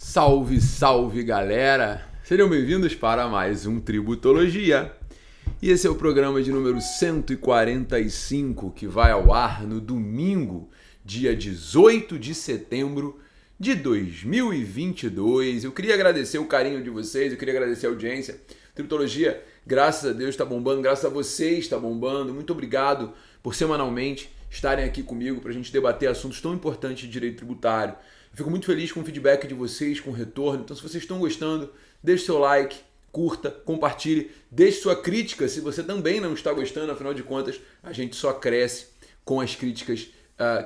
Salve, salve galera! Sejam bem-vindos para mais um Tributologia. E esse é o programa de número 145 que vai ao ar no domingo, dia 18 de setembro de 2022. Eu queria agradecer o carinho de vocês, eu queria agradecer a audiência. Tributologia, graças a Deus, está bombando, graças a vocês está bombando. Muito obrigado por semanalmente estarem aqui comigo para a gente debater assuntos tão importantes de direito tributário. Eu fico muito feliz com o feedback de vocês, com o retorno. Então, se vocês estão gostando, deixe seu like, curta, compartilhe, deixe sua crítica se você também não está gostando. Afinal de contas, a gente só cresce com as críticas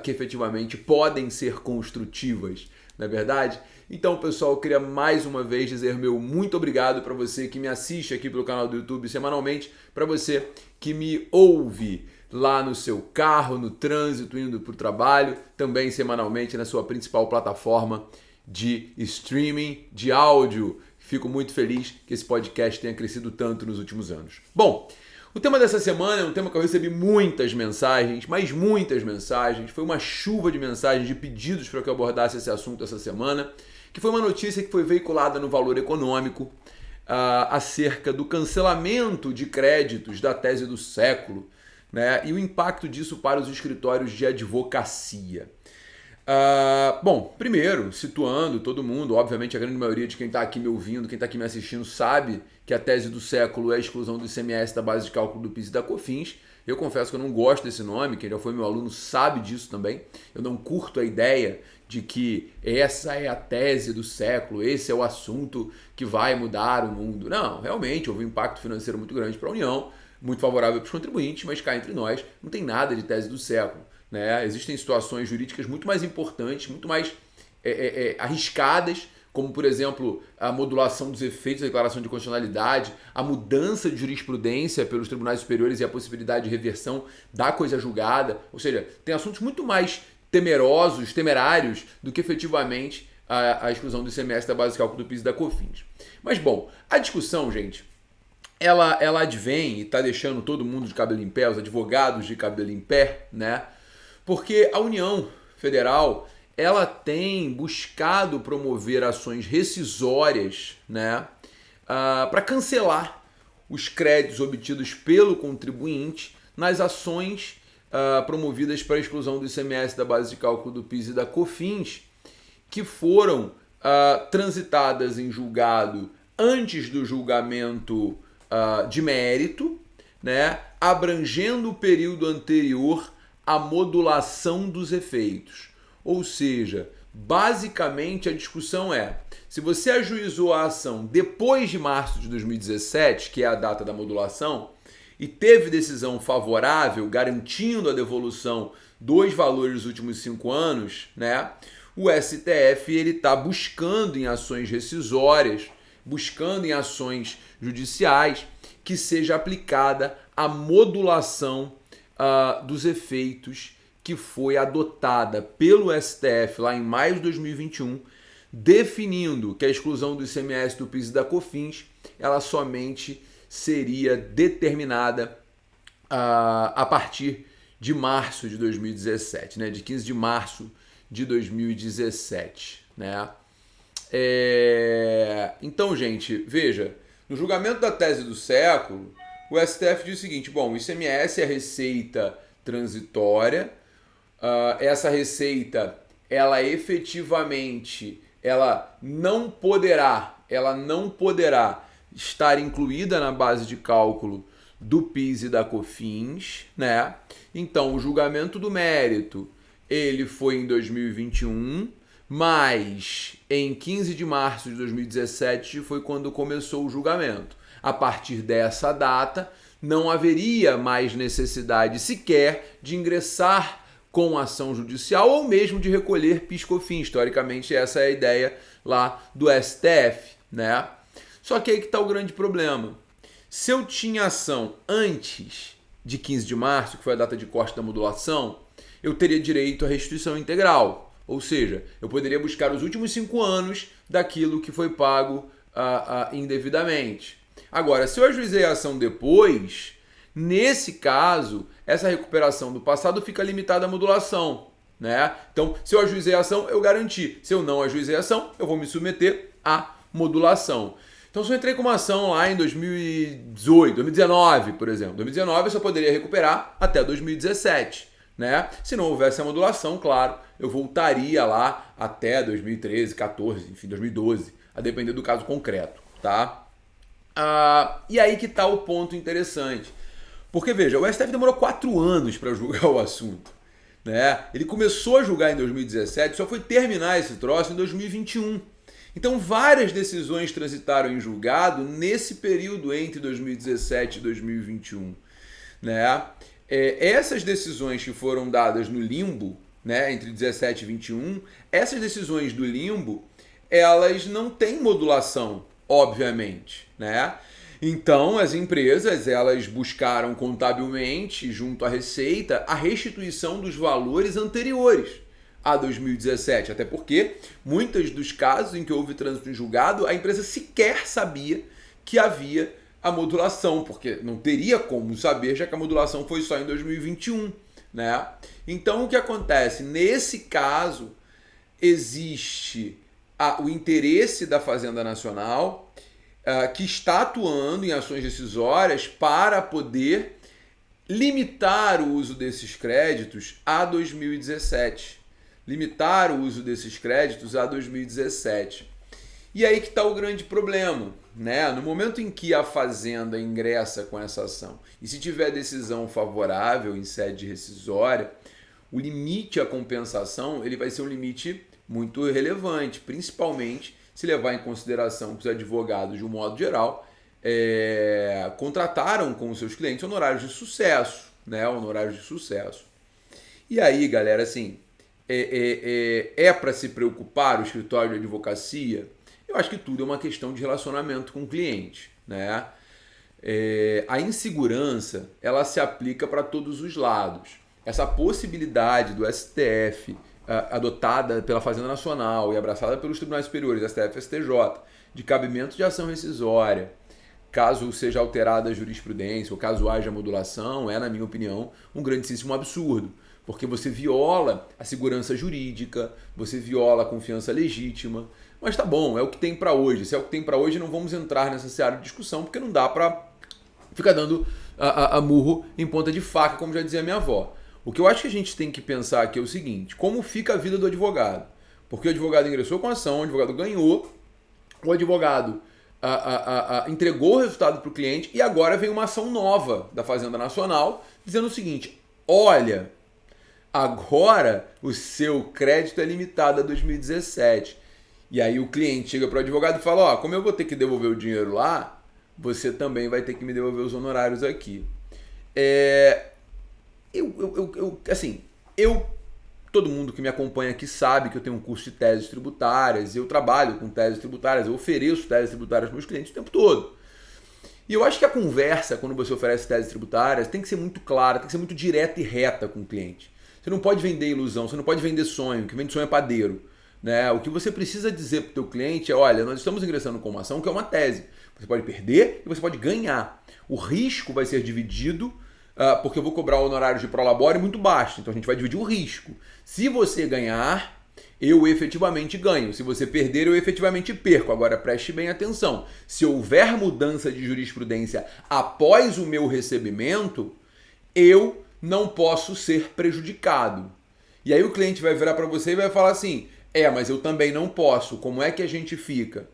que efetivamente podem ser construtivas, não é verdade? Então, pessoal, eu queria mais uma vez dizer meu muito obrigado para você que me assiste aqui pelo canal do YouTube semanalmente, para você que me ouve lá no seu carro, no trânsito, indo para o trabalho, também semanalmente na sua principal plataforma de streaming de áudio. Fico muito feliz que esse podcast tenha crescido tanto nos últimos anos. Bom, o tema dessa semana é um tema que eu recebi muitas mensagens, mas muitas mensagens. Foi uma chuva de mensagens, de pedidos para que eu abordasse esse assunto essa semana, que foi uma notícia que foi veiculada no Valor Econômico acerca do cancelamento de créditos da tese do século, né, e o impacto disso para os escritórios de advocacia. Bom, primeiro, situando todo mundo, obviamente a grande maioria de quem está aqui me ouvindo, quem está aqui me assistindo, sabe que a tese do século é a exclusão do ICMS da base de cálculo do PIS e da COFINS. Eu confesso que eu não gosto desse nome, quem já foi meu aluno sabe disso também. Eu não curto a ideia de que essa é a tese do século, esse é o assunto que vai mudar o mundo. Não, realmente houve um impacto financeiro muito grande para a União, muito favorável para os contribuintes, mas cá entre nós não tem nada de tese do século, né? Existem situações jurídicas muito mais importantes, muito mais arriscadas, como, por exemplo, a modulação dos efeitos da declaração de constitucionalidade, a mudança de jurisprudência pelos tribunais superiores e a possibilidade de reversão da coisa julgada. Ou seja, tem assuntos muito mais temerários, do que efetivamente a exclusão do ICMS da base de cálculo do PIS e da COFINS. Mas, bom, a discussão, gente, ela advém e está deixando todo mundo de cabelo em pé, os advogados de cabelo em pé, né? Porque a União Federal, ela tem buscado promover ações rescisórias, né, para cancelar os créditos obtidos pelo contribuinte nas ações promovidas para a exclusão do ICMS da base de cálculo do PIS e da COFINS, que foram transitadas em julgado antes do julgamento de mérito, né, abrangendo o período anterior à modulação dos efeitos. Ou seja, basicamente a discussão é, se você ajuizou a ação depois de março de 2017, que é a data da modulação, e teve decisão favorável, garantindo a devolução dos valores dos últimos 5 anos, né, o STF está buscando em ações rescisórias, buscando em ações judiciais, que seja aplicada a modulação dos efeitos que foi adotada pelo STF lá em maio de 2021, definindo que a exclusão do ICMS, do PIS e da COFINS, ela somente seria determinada a partir de março de 2017, né? De 15 de março de 2017, né? Então, gente, veja, no julgamento da tese do século, o STF diz o seguinte: bom, o ICMS é a receita transitória, essa receita, ela efetivamente, ela não poderá estar incluída na base de cálculo do PIS e da COFINS, né? Então, o julgamento do mérito, ele foi em 2021, mas em 15 de março de 2017 foi quando começou o julgamento. A partir dessa data, não haveria mais necessidade sequer de ingressar com ação judicial ou mesmo de recolher PIS/COFINS. Historicamente, essa é a ideia lá do STF, né? Só que aí que está o grande problema. Se eu tinha ação antes de 15 de março, que foi a data de corte da modulação, eu teria direito à restituição integral. Ou seja, eu poderia buscar os últimos 5 anos daquilo que foi pago indevidamente. Agora, se eu ajuizei a ação depois, nesse caso, essa recuperação do passado fica limitada à modulação, né? Então, se eu ajuizei a ação, eu garanti. Se eu não ajuizei a ação, eu vou me submeter à modulação. Então, se eu entrei com uma ação lá em 2018, 2019, por exemplo, 2019 eu só poderia recuperar até 2017, né? Se não houvesse a modulação, claro, eu voltaria lá até 2013, 14, enfim, 2012, a depender do caso concreto, tá? E aí que tá o ponto interessante. Porque, veja, o STF demorou 4 anos para julgar o assunto, né? Ele começou a julgar em 2017, só foi terminar esse troço em 2021. Então, várias decisões transitaram em julgado nesse período entre 2017 e 2021, né? Essas decisões que foram dadas no limbo, né, entre 17 e 21, essas decisões do limbo, elas não têm modulação, obviamente, né? Então, as empresas, elas buscaram contabilmente, junto à Receita, a restituição dos valores anteriores a 2017, até porque muitos dos casos em que houve trânsito em julgado, a empresa sequer sabia que havia a modulação, porque não teria como saber, já que a modulação foi só em 2021, né? Então, o que acontece? Nesse caso, existe o interesse da Fazenda Nacional, que está atuando em ações decisórias para poder limitar o uso desses créditos a 2017. Limitar o uso desses créditos a 2017. E aí que está o grande problema, né? No momento em que a Fazenda ingressa com essa ação, e se tiver decisão favorável em sede rescisória, o limite à compensação ele vai ser um limite muito relevante, principalmente se levar em consideração que os advogados, de um modo geral, contrataram com os seus clientes honorários de sucesso, né? Honorários de sucesso. E aí, galera, assim, para se preocupar o escritório de advocacia? Eu acho que tudo é uma questão de relacionamento com o cliente, né? A insegurança, ela se aplica para todos os lados. Essa possibilidade do STF, adotada pela Fazenda Nacional e abraçada pelos tribunais superiores, STF e STJ, de cabimento de ação rescisória, caso seja alterada a jurisprudência ou caso haja modulação, na minha opinião, um grandíssimo absurdo. Porque você viola a segurança jurídica, você viola a confiança legítima. Mas tá bom, é o que tem para hoje. Se é o que tem para hoje, não vamos entrar nessa seara de discussão, porque não dá para ficar dando a murro em ponta de faca, como já dizia minha avó. O que eu acho que a gente tem que pensar aqui é o seguinte: como fica a vida do advogado? Porque o advogado ingressou com a ação, o advogado ganhou, o advogado entregou o resultado para o cliente e agora vem uma ação nova da Fazenda Nacional dizendo o seguinte: olha, agora o seu crédito é limitado a 2017. E aí o cliente chega para o advogado e fala: como eu vou ter que devolver o dinheiro lá, você também vai ter que me devolver os honorários aqui. Todo mundo que me acompanha aqui sabe que eu tenho um curso de teses tributárias, eu trabalho com teses tributárias, eu ofereço teses tributárias para meus clientes o tempo todo. E eu acho que a conversa, quando você oferece teses tributárias, tem que ser muito clara, tem que ser muito direta e reta com o cliente. Você não pode vender ilusão, você não pode vender sonho, que vende sonho é padeiro, né? O que você precisa dizer para o teu cliente é: olha, nós estamos ingressando com uma ação que é uma tese. Você pode perder e você pode ganhar. O risco vai ser dividido, porque eu vou cobrar honorários de prolabore muito baixo, então a gente vai dividir o risco. Se você ganhar, eu efetivamente ganho. Se você perder, eu efetivamente perco. Agora preste bem atenção: se houver mudança de jurisprudência após o meu recebimento, eu não posso ser prejudicado. E aí o cliente vai virar para você e vai falar assim: mas eu também não posso. Como é que a gente fica?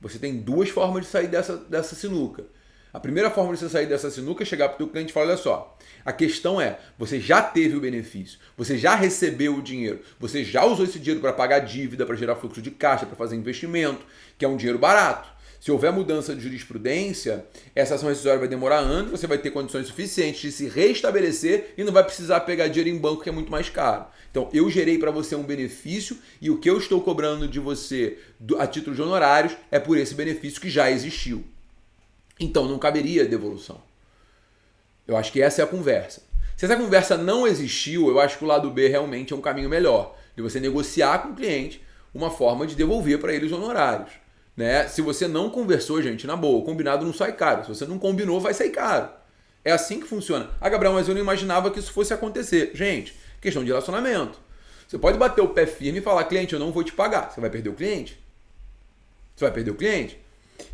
Você tem 2 formas de sair dessa sinuca. A primeira forma de você sair dessa sinuca é chegar para o teu cliente e falar: olha só, a questão é, você já teve o benefício, você já recebeu o dinheiro, você já usou esse dinheiro para pagar dívida, para gerar fluxo de caixa, para fazer investimento, que é um dinheiro barato. Se houver mudança de jurisprudência, essa ação rescisória vai demorar anos, você vai ter condições suficientes de se restabelecer e não vai precisar pegar dinheiro em banco, que é muito mais caro. Então, eu gerei para você um benefício e o que eu estou cobrando de você a título de honorários é por esse benefício que já existiu. Então, não caberia devolução. Eu acho que essa é a conversa. Se essa conversa não existiu, eu acho que o lado B realmente é um caminho melhor, de você negociar com o cliente uma forma de devolver para ele os honorários. Né? Se você não conversou, gente, na boa, o combinado não sai caro. Se você não combinou, vai sair caro. É assim que funciona. Gabriel, mas eu não imaginava que isso fosse acontecer. Gente, questão de relacionamento. Você pode bater o pé firme e falar, cliente, eu não vou te pagar. Você vai perder o cliente? Você vai perder o cliente?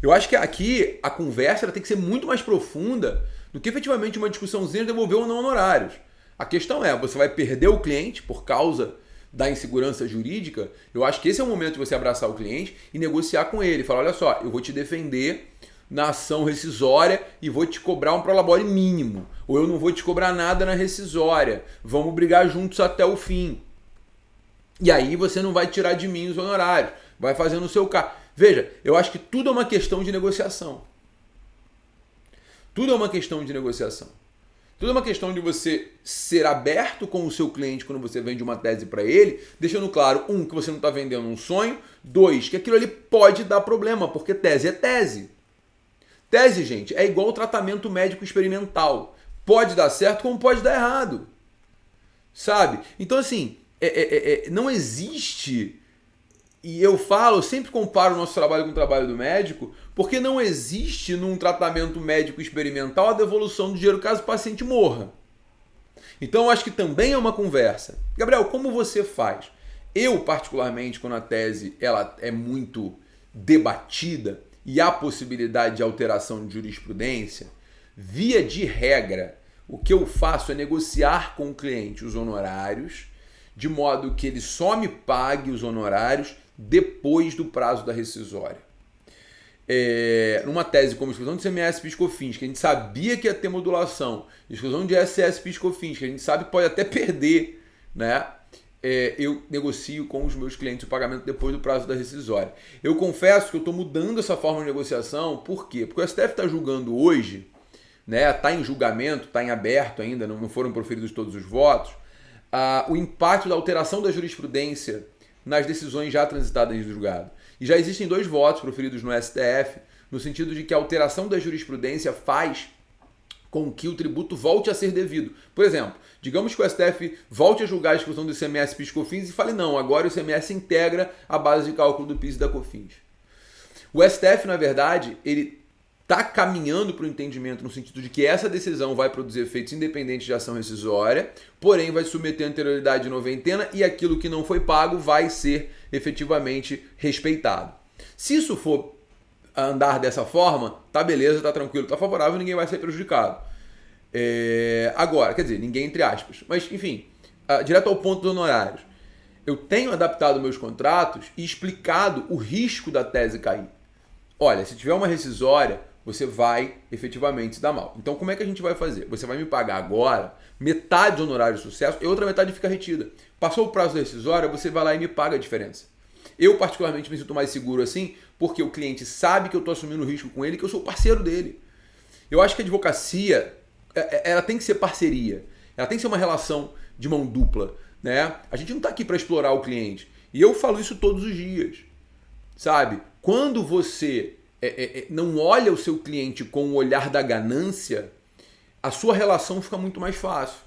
Eu acho que aqui a conversa ela tem que ser muito mais profunda do que efetivamente uma discussãozinha de devolver ou não honorários. A questão é, você vai perder o cliente por causa da insegurança jurídica? Eu acho que esse é o momento de você abraçar o cliente e negociar com ele. Falar, olha só, eu vou te defender na ação rescisória e vou te cobrar um prolabore mínimo. Ou eu não vou te cobrar nada na rescisória. Vamos brigar juntos até o fim. E aí você não vai tirar de mim os honorários. Vai fazendo o seu carro. Veja, eu acho que tudo é uma questão de negociação. Tudo é uma questão de negociação. Tudo é uma questão de você ser aberto com o seu cliente quando você vende uma tese para ele, deixando claro, que você não está vendendo um sonho, 2, que aquilo ali pode dar problema, porque tese é tese. Tese, gente, é igual tratamento médico experimental. Pode dar certo como pode dar errado. Sabe? Então, assim, não existe... E eu sempre comparo o nosso trabalho com o trabalho do médico, porque não existe num tratamento médico experimental a devolução do dinheiro caso o paciente morra. Então eu acho que também é uma conversa. Gabriel, como você faz? Eu, particularmente, quando a tese ela é muito debatida e há possibilidade de alteração de jurisprudência, via de regra, o que eu faço é negociar com o cliente os honorários, de modo que ele só me pague os honorários depois do prazo da rescisória. Numa tese como exclusão de CMS PIS/COFINS, que a gente sabia que ia ter modulação, exclusão de ISS PIS/COFINS, que a gente sabe que pode até perder, né? Eu negocio com os meus clientes o pagamento depois do prazo da rescisória. Eu confesso que eu estou mudando essa forma de negociação, por quê? Porque o STF está julgando hoje, né? Está em julgamento, está em aberto ainda, não foram proferidos todos os votos, o impacto da alteração da jurisprudência nas decisões já transitadas em julgado. E já existem 2 votos proferidos no STF, no sentido de que a alteração da jurisprudência faz com que o tributo volte a ser devido. Por exemplo, digamos que o STF volte a julgar a exclusão do ICMS, PIS/COFINS e fale, não, agora o ICMS integra a base de cálculo do PIS e da COFINS. O STF, na verdade, ele está caminhando para o entendimento no sentido de que essa decisão vai produzir efeitos independentes de ação rescisória, porém vai submeter a anterioridade de noventena e aquilo que não foi pago vai ser efetivamente respeitado. Se isso for andar dessa forma, tá beleza, tá tranquilo, tá favorável, ninguém vai ser prejudicado. Agora, quer dizer, ninguém entre aspas. Mas, enfim, direto ao ponto dos honorários. Eu tenho adaptado meus contratos e explicado o risco da tese cair. Olha, se tiver uma rescisória, você vai efetivamente se dar mal. Então, como é que a gente vai fazer? Você vai me pagar agora metade do honorário de sucesso e outra metade fica retida. Passou o prazo da rescisória, você vai lá e me paga a diferença. Eu, particularmente, me sinto mais seguro assim, porque o cliente sabe que eu estou assumindo o risco com ele, que eu sou parceiro dele. Eu acho que a advocacia, ela tem que ser parceria. Ela tem que ser uma relação de mão dupla, né? A gente não está aqui para explorar o cliente. E eu falo isso todos os dias, sabe? Quando você não olha o seu cliente com o olhar da ganância, a sua relação fica muito mais fácil.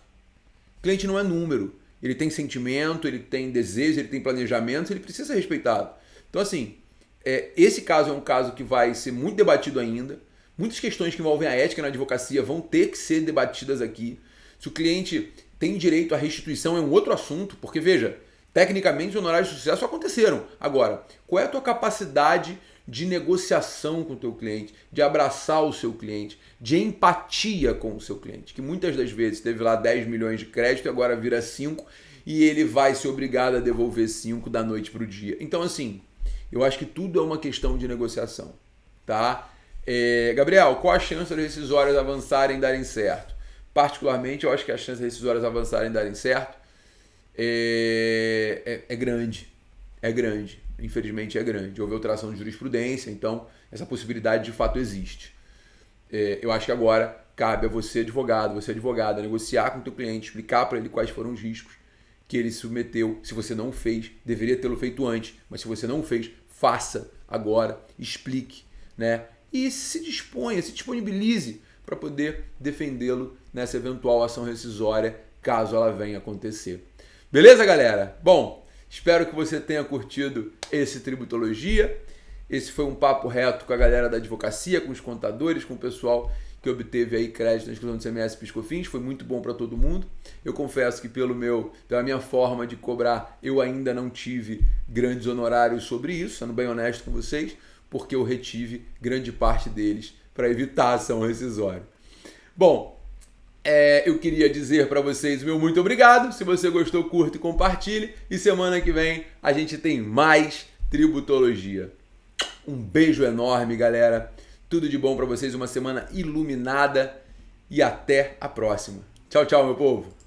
O cliente não é número. Ele tem sentimento, ele tem desejo, ele tem planejamento, ele precisa ser respeitado. Então, assim, esse caso é um caso que vai ser muito debatido ainda. Muitas questões que envolvem a ética na advocacia vão ter que ser debatidas aqui. Se o cliente tem direito à restituição é um outro assunto, porque, veja, tecnicamente os honorários de sucesso aconteceram. Agora, qual é a tua capacidade de negociação com o teu cliente, de abraçar o seu cliente, de empatia com o seu cliente, que muitas das vezes teve lá 10 milhões de crédito e agora vira 5 e ele vai ser obrigado a devolver 5 da noite para o dia. Então, assim, eu acho que tudo é uma questão de negociação, tá? Gabriel, qual a chance das rescisórias avançarem e darem certo? Particularmente, eu acho que a chance das rescisórias avançarem e darem certo é grande. É grande. Infelizmente é grande. Houve alteração de jurisprudência, então essa possibilidade de fato existe. Eu acho que agora cabe a você, advogada, negociar com o teu cliente, explicar para ele quais foram os riscos que ele submeteu. Se você não fez, deveria tê-lo feito antes, mas se você não fez, faça agora, explique, né? E se disponibilize para poder defendê-lo nessa eventual ação rescisória, caso ela venha acontecer. Beleza, galera? Bom, espero que você tenha curtido esse Tributologia. Esse foi um papo reto com a galera da advocacia, com os contadores, com o pessoal que obteve aí crédito na exclusão do CMS e PIS/COFINS, foi muito bom para todo mundo. Eu confesso que pela minha forma de cobrar, eu ainda não tive grandes honorários sobre isso, sendo bem honesto com vocês, porque eu retive grande parte deles para evitar a ação rescisória. Bom, eu queria dizer para vocês o meu muito obrigado. Se você gostou, curta e compartilhe. E semana que vem a gente tem mais tributologia. Um beijo enorme, galera. Tudo de bom para vocês, uma semana iluminada e até a próxima. Tchau, tchau, meu povo.